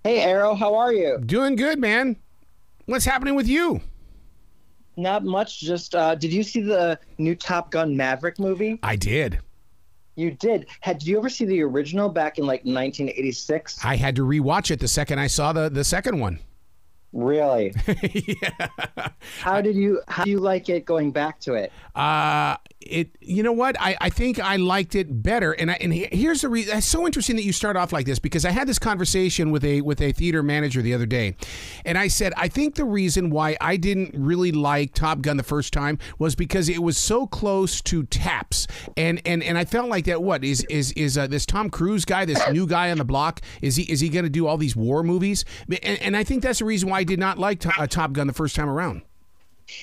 Hey, Arrow, how are you? Doing good, man. What's happening with you? Not much. Just did you see the new Top Gun Maverick movie? I did. You did. Did you ever see the original back in like 1986? I had to rewatch it the second I saw the second one. Really? Yeah. How do you like it going back to it? You know what? I think I liked it better, and here's the reason. It's so interesting that you start off like this, because I had this conversation with a theater manager the other day, and I said I think the reason why I didn't really like Top Gun the first time was because it was so close to Taps, and I felt like that. What is this Tom Cruise guy, this new guy on the block? Is he going to do all these war movies? And I think that's the reason why I did not like Top Gun the first time around.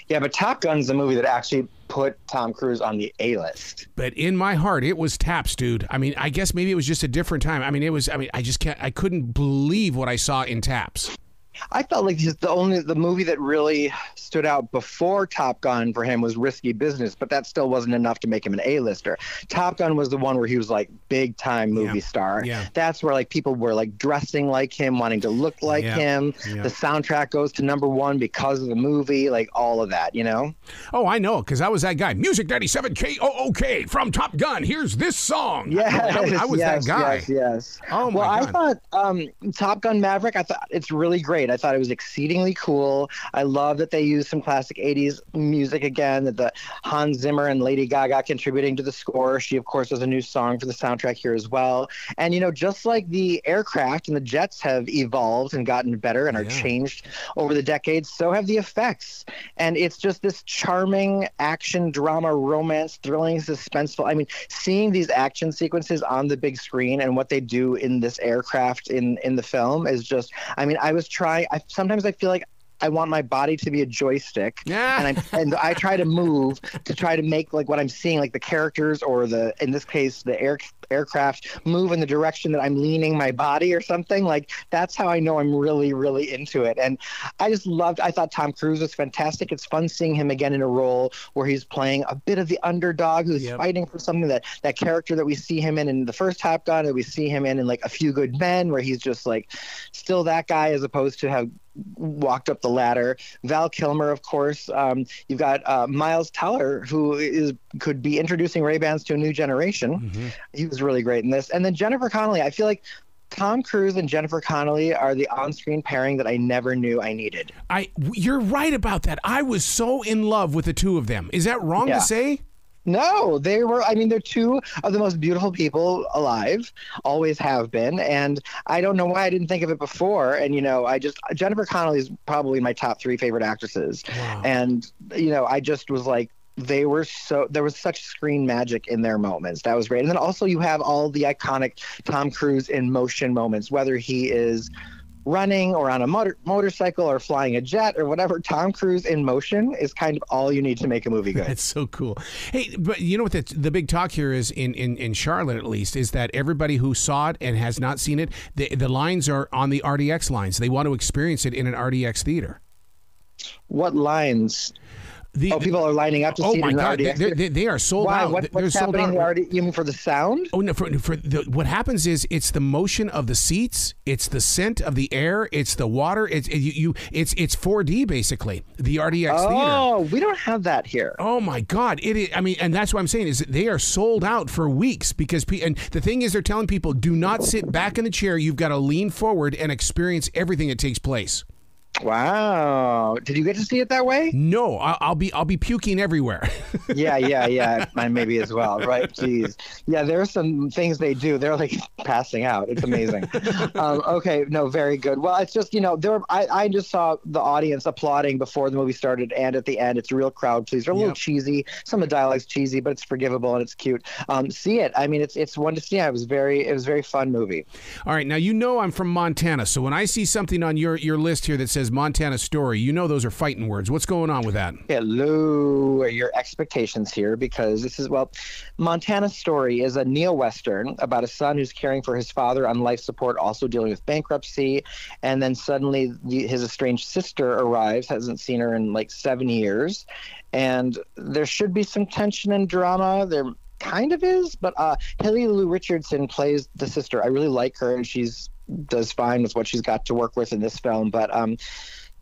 Yeah, but Top Gun's the movie that actually put Tom Cruise on the A-list. But in my heart, it was Taps, dude. I mean, I guess maybe it was just a different time. I couldn't believe what I saw in Taps. I felt like the movie that really stood out before Top Gun for him was Risky Business, but that still wasn't enough to make him an A-lister. Top Gun was the one where he was like big time movie star. Yeah. That's where like people were like dressing like him, wanting to look like him. Yeah. The soundtrack goes to #1 because of the movie, like all of that, you know? Oh, I know, because I was that guy. Music 97 KOOK from Top Gun. Here's this song. Yeah, I was that guy. Yes. Oh my God. God. I thought Top Gun Maverick, I thought it's really great. I thought it was exceedingly cool. I love that they used some classic 80s music again, that the Hans Zimmer and Lady Gaga contributing to the score. She, of course, has a new song for the soundtrack here as well. And, you know, just like the aircraft and the jets have evolved and gotten better and are changed over the decades, so have the effects. And it's just this charming action, drama, romance, thrilling, suspenseful. I mean, seeing these action sequences on the big screen and what they do in this aircraft in the film is just, I mean, sometimes I feel like I want my body to be a joystick, and I try to move to try to make like what I'm seeing, like the characters or in this case the aircraft move in the direction that I'm leaning my body or something. Like that's how I know I'm really, really into it. And I thought Tom Cruise was fantastic. It's fun seeing him again in a role where he's playing a bit of the underdog who's fighting for something, that character that we see him in the first Top Gun, that we see him in like A Few Good Men, where he's just like still that guy as opposed to how walked up the ladder. Val Kilmer, of course. You've got Miles Teller, who could be introducing Ray-Bans to a new generation. Mm-hmm. He was really great in this. And then Jennifer Connelly. I feel like Tom Cruise and Jennifer Connelly are the on-screen pairing that I never knew I needed. You're right about that. I was so in love with the two of them. Is that wrong to say? No, they're two of the most beautiful people alive, always have been. And I don't know why I didn't think of it before. And, you know, Jennifer Connelly is probably my top 3 favorite actresses. Wow. And, you know, I just was like, there was such screen magic in their moments. That was great. And then also you have all the iconic Tom Cruise in motion moments, whether he is running or on a motorcycle or flying a jet or whatever. Tom Cruise in motion is kind of all you need to make a movie good. That's so cool. Hey, but you know what the big talk here is in Charlotte, at least, is that everybody who saw it and has not seen it, the lines are on the RDX lines. They want to experience it in an RDX theater. What lines? People are lining up to see it in the RDX. They are sold out. What's happening in the RDX? You mean for the sound? Oh, no, what happens is it's the motion of the seats, it's the scent of the air, it's the water, it's 4D basically, the RDX theater. Oh, we don't have that here. Oh my God. And that's what I'm saying is they are sold out for weeks and the thing is they're telling people, do not sit back in the chair. You've got to lean forward and experience everything that takes place. Wow. Did you get to see it that way? No, I'll be puking everywhere. Yeah. Mine maybe as well. Right. Jeez. Yeah, there are some things they do. They're like passing out. It's amazing. Okay. No, very good. Well, it's just, you know, I just saw the audience applauding before the movie started and at the end. It's a real crowd pleaser. A little cheesy. Some of the dialogue's cheesy, but it's forgivable and it's cute. See it. I mean, it's one to see. It was a very fun movie. All right. Now, you know, I'm from Montana. So when I see something on your list here that says Montana Story, you know those are fighting words. What's going on with that? Yeah, lower your expectations here, because Montana Story is a neo-Western about a son who's caring for his father on life support, also dealing with bankruptcy, and then suddenly his estranged sister arrives, hasn't seen her in like 7 years, and there should be some tension and drama. There kind of is, but Haley Lou Richardson plays the sister. I really like her, and she's does fine with what she's got to work with in this film, but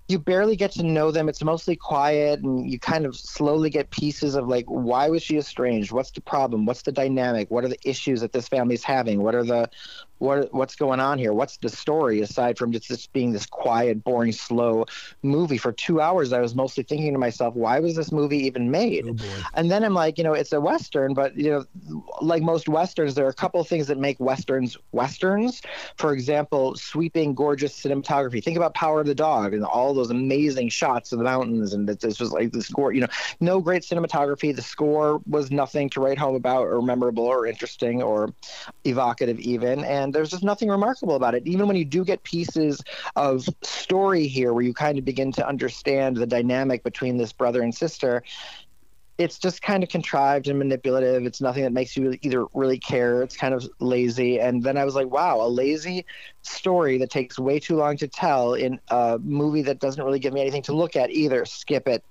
you barely get to know them. It's mostly quiet, and you kind of slowly get pieces of like, why was she estranged? What's the problem? What's the dynamic? What are the issues that this family's having? What's going on here? What's the story aside from just this being this quiet, boring, slow movie? For 2 hours, I was mostly thinking to myself, why was this movie even made? Oh, boy. And then I'm like, it's a Western, but, like most Westerns, there are a couple of things that make Westerns. For example, sweeping, gorgeous cinematography. Think about Power of the Dog and all those amazing shots of the mountains. And it's just like the score, no great cinematography. The score was nothing to write home about or memorable or interesting or evocative even. And there's just nothing remarkable about it. Even when you do get pieces of story here where you kind of begin to understand the dynamic between this brother and sister, it's just kind of contrived and manipulative. It's nothing that makes you either really care. It's kind of lazy. And then I was like, wow, a lazy story that takes way too long to tell in a movie that doesn't really give me anything to look at either. Skip it.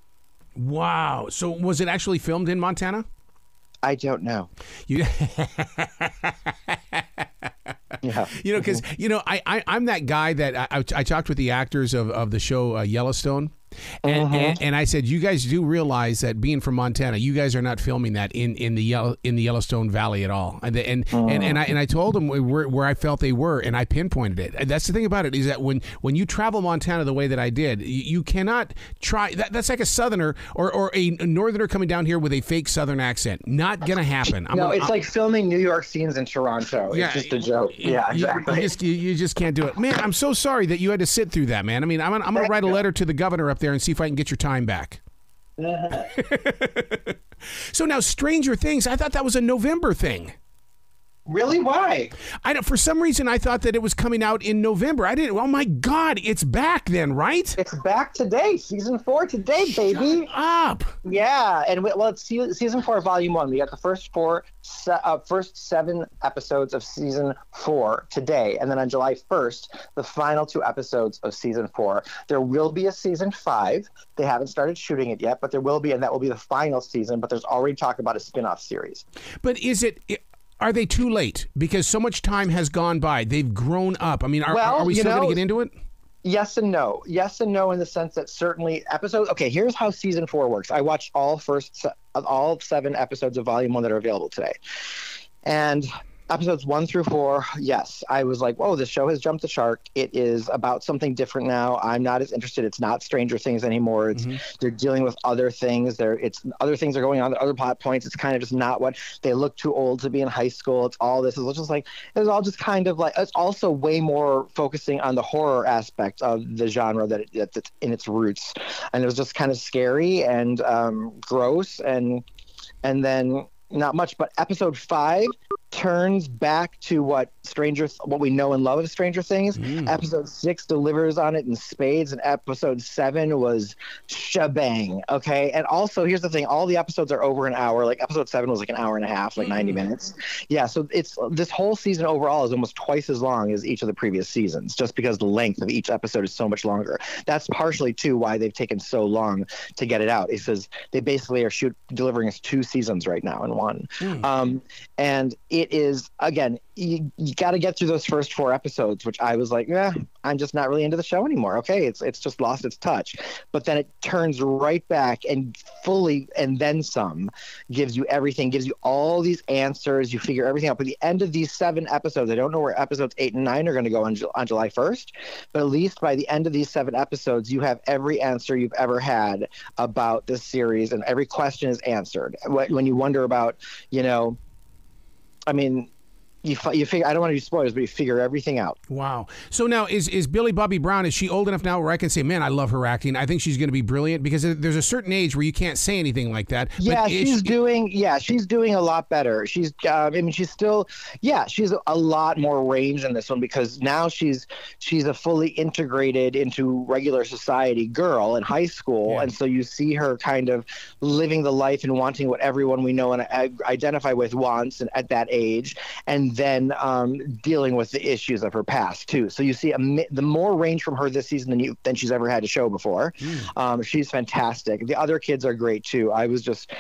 Wow. So was it actually filmed in Montana? I don't know. Yeah. Because, I'm that guy that I talked with the actors of the show Yellowstone. And I said, you guys do realize that being from Montana, you guys are not filming that in the Yellowstone Valley at all. And I told them where I felt they were, and I pinpointed it. And that's the thing about it, is that when you travel Montana the way that I did, you cannot try. That's like a Southerner or a Northerner coming down here with a fake Southern accent. Not gonna happen. It's like filming New York scenes in Toronto. It's just a joke. Yeah, exactly. You just can't do it, man. I'm so sorry that you had to sit through that, man. I mean, I'm gonna write a letter to the governor up there and see if I can get your time back. So now, Stranger Things, I thought that was a November thing. Really? Why? For some reason, I thought that it was coming out in November. I didn't. Oh my God, it's back then, right? It's back today, season 4 today, baby. Shut up. Yeah, and it's season 4, volume 1. We got the first 7 episodes of season 4 today, and then on July 1st, the final 2 episodes of season 4. There will be a season 5. They haven't started shooting it yet, but there will be, and that will be the final season. But there's already talk about a spin-off series. But are they too late? Because so much time has gone by. They've grown up. I mean, are we still going to get into it? Yes and no. Yes and no in the sense that certainly episodes... Okay, here's how season 4 works. I watched all 7 episodes of volume 1 that are available today. And episodes 1 through 4, yes, I was like, whoa, this show has jumped the shark. It is about something different now. I'm not as interested. It's not Stranger Things anymore. They're dealing with other things. Other things are going on, other plot points. It's kind of just not what they look too old to be in high school. It's all this. It's all just kind of like, it's also way more focusing on the horror aspect of the genre that's in its roots. And it was just kind of scary and gross and then not much. But episode 5 turns back to what we know and love of Stranger Things. Episode 6 delivers on it in spades, and episode 7 was shebang. Okay, and also here's the thing: all the episodes are over an hour. Like episode 7 was like an hour and a half, like 90 minutes. Yeah, so it's this whole season overall is almost twice as long as each of the previous seasons, just because the length of each episode is so much longer. That's partially too why they've taken so long to get it out. It says they basically are delivering us 2 seasons right now in one. And it is, again, you got to get through those first 4 episodes, which I was like, I'm just not really into the show anymore. Okay, it's just lost its touch. But then it turns right back and fully, and then some, gives you everything, gives you all these answers. You figure everything out. By the end of these 7 episodes, I don't know where episodes 8 and 9 are going to go on July 1st, but at least by the end of these 7 episodes, you have every answer you've ever had about this series, and every question is answered. When you wonder about, I mean, you figure, I don't want to do spoilers, but you figure everything out. Wow. So now is Billy Bobby Brown, is she old enough now where I can say, man, I love her acting. I think she's going to be brilliant, because there's a certain age where you can't say anything like that. Yeah, she's doing a lot better. She's she's a lot more range in this one, because now she's a fully integrated into regular society girl in high school. Yeah. And so you see her kind of living the life and wanting what everyone we know and identify with wants, and at that age. And then dealing with the issues of her past too. So you see the more range from her this season than she's ever had to show before. She's fantastic. The other kids are great too. I was just,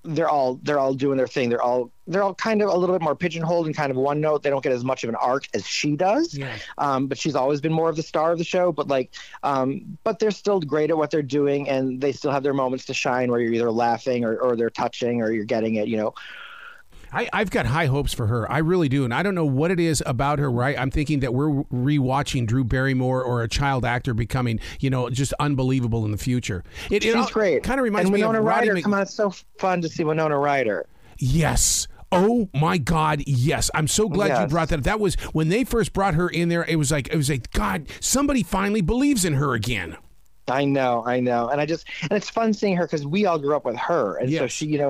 they're all doing their thing. They're all kind of a little bit more pigeonholed and kind of one note. They don't get as much of an arc as she does. Yeah. But she's always been more of the star of the show. But but they're still great at what they're doing, and they still have their moments to shine where you're either laughing or they're touching or you're getting it. I've got high hopes for her. I really do. And I don't know what it is about her, right? I'm thinking that we're rewatching Drew Barrymore or a child actor becoming, just unbelievable in the future. She's great. Kind of reminds me of Winona Ryder. Roddy Come on, it's so fun to see Winona Ryder. Yes. Oh my God, yes. I'm so glad you brought that up. That was when they first brought her in there, it was like, God, somebody finally believes in her again. I know. And it's fun seeing her because we all grew up with her. And so she,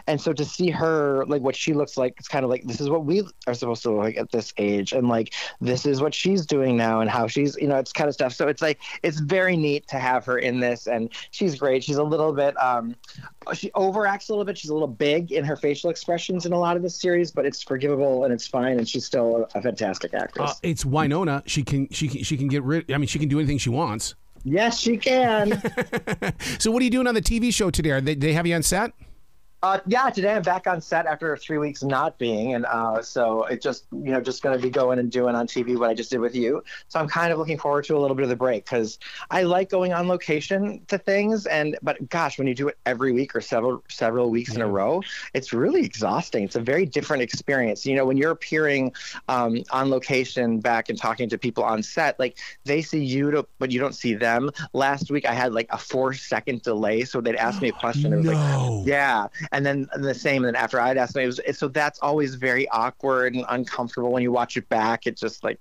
and so to see her, like what she looks like, it's kind of like, this is what we are supposed to look like at this age. And like, this is what she's doing now and how she's, it's kind of stuff. So it's like, it's very neat to have her in this, and she's great. She's a little bit, she overacts a little bit. She's a little big in her facial expressions in a lot of the series, but it's forgivable and it's fine. And she's still a fantastic actress. It's Winona. She can get rid. I mean, she can do anything she wants. Yes, she can. So what are you doing on the TV show today? They have you on set? Yeah, today I'm back on set after 3 weeks not being, and so it just going to be going and doing on TV what I just did with you. So I'm kind of looking forward to a little bit of the break because I like going on location to things, but gosh, when you do it every week or several weeks in a row, it's really exhausting. It's a very different experience. When you're appearing on location back and talking to people on set, like they see you, but you don't see them. Last week I had like a 4-second delay, so they'd ask me a question. It was like, yeah. And then the same, and then after I'd asked me, so that's always very awkward and uncomfortable when you watch it back. It's just like,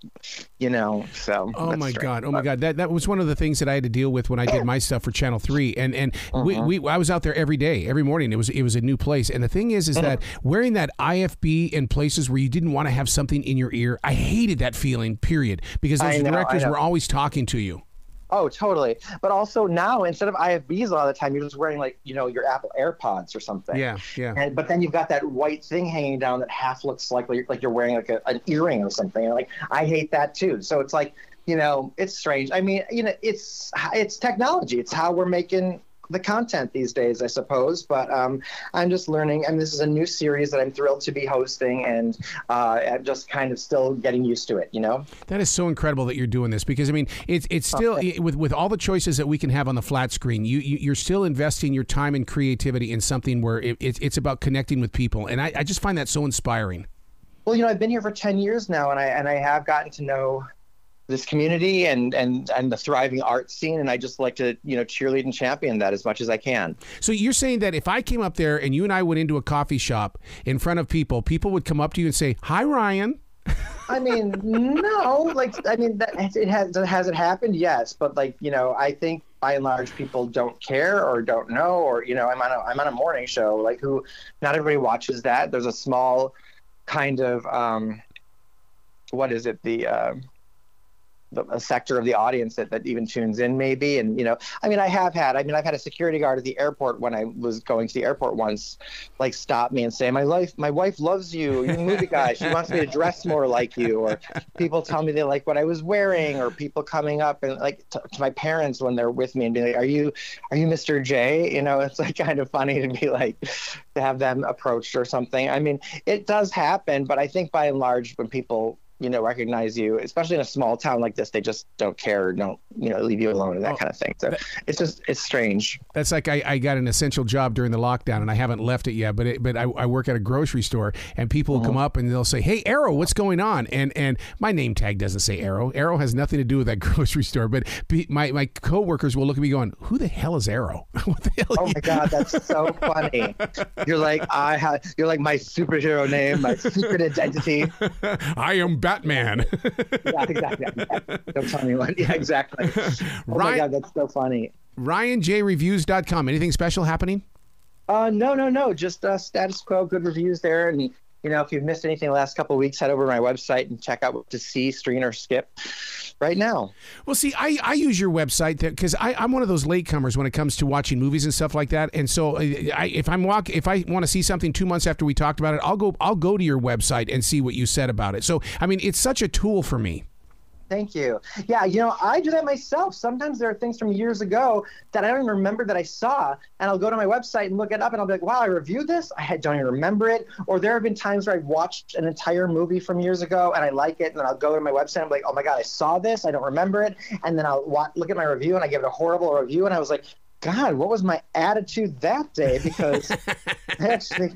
so. Oh my God. That was one of the things that I had to deal with when I did my stuff for Channel 3. And I was out there every day, every morning. It was a new place. And the thing is that wearing that IFB in places where you didn't want to have something in your ear, I hated that feeling, period, because those directors were always talking to you. Oh, totally. But also now, instead of IFBs a lot of the time, you're just wearing your Apple AirPods or something. Yeah. But then you've got that white thing hanging down that half looks like you're wearing an earring or something. And I hate that too. So it's like, it's strange. I mean, it's technology. It's how we're making the content these days, I suppose. But I'm just learning, and this is a new series that I'm thrilled to be hosting, and I'm just kind of still getting used to it. That is so incredible that you're doing this, because I mean, it's still with all the choices that we can have on the flat screen, you're still investing your time and creativity in something where it's about connecting with people, and I just find that so inspiring. Well, I've been here for 10 years now, and I have gotten to know this community and the thriving art scene, and I just like to cheerlead and champion that as much as I can. So you're saying that if I came up there and you and I went into a coffee shop in front of people would come up to you and say, "Hi, Ryan"? I mean, no, has it happened? Yes, but I think by and large people don't care or don't know, or I'm on a morning show who not everybody watches that. There's a small kind of what is it, a sector of the audience that even tunes in maybe. And, I've had a security guard at the airport when I was going to the airport once, stop me and say, my wife loves you. You're a movie guy. She wants me to dress more like you. Or people tell me they like what I was wearing, or people coming up and to my parents when they're with me and be like, are you Mr. J? It's kind of funny to be to have them approached or something. I mean, it does happen, but I think by and large when people recognize you, especially in a small town like this, they just don't care, or don't, leave you alone and that kind of thing. So it's strange. That's like I got an essential job during the lockdown and I haven't left it yet, but I work at a grocery store, and people will come up and they'll say, "Hey, Arrow, what's going on?" And my name tag doesn't say Arrow. Arrow has nothing to do with that grocery store, but my coworkers will look at me going, "Who the hell is Arrow?" What the hell? Oh my God, that's so funny. You're like, you're like my superhero name, my secret identity. I am Batman. Yeah, exactly. Don't tell anyone. Yeah, exactly. Oh my God, that's so funny. RyanJReviews.com. Anything special happening? No. Just status quo, good reviews there. And, if you've missed anything the last couple of weeks, head over to my website and check out what to see, stream, or skip right now. Well, see, I use your website because I'm one of those latecomers when it comes to watching movies and stuff like that. And so if I want to see something 2 months after we talked about it, I'll go to your website and see what you said about it. So, I mean, it's such a tool for me. Thank you. Yeah, I do that myself. Sometimes there are things from years ago that I don't even remember that I saw, and I'll go to my website and look it up, and I'll be like, wow, I reviewed this? Don't even remember it. Or there have been times where I've watched an entire movie from years ago, and I like it, and then I'll go to my website, and I'm like, oh my God, I saw this, I don't remember it. And then I'll look at my review, and I give it a horrible review, and I was like, God, what was my attitude that day? Because actually,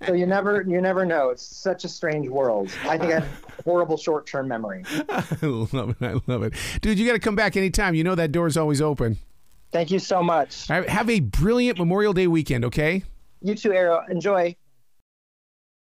so you never know. It's such a strange world. I think I have horrible short-term memory. I love it. I love it. Dude, you got to come back anytime. You know that door's always open. Thank you so much. All right, have a brilliant Memorial Day weekend, okay? You too, Arrow. Enjoy.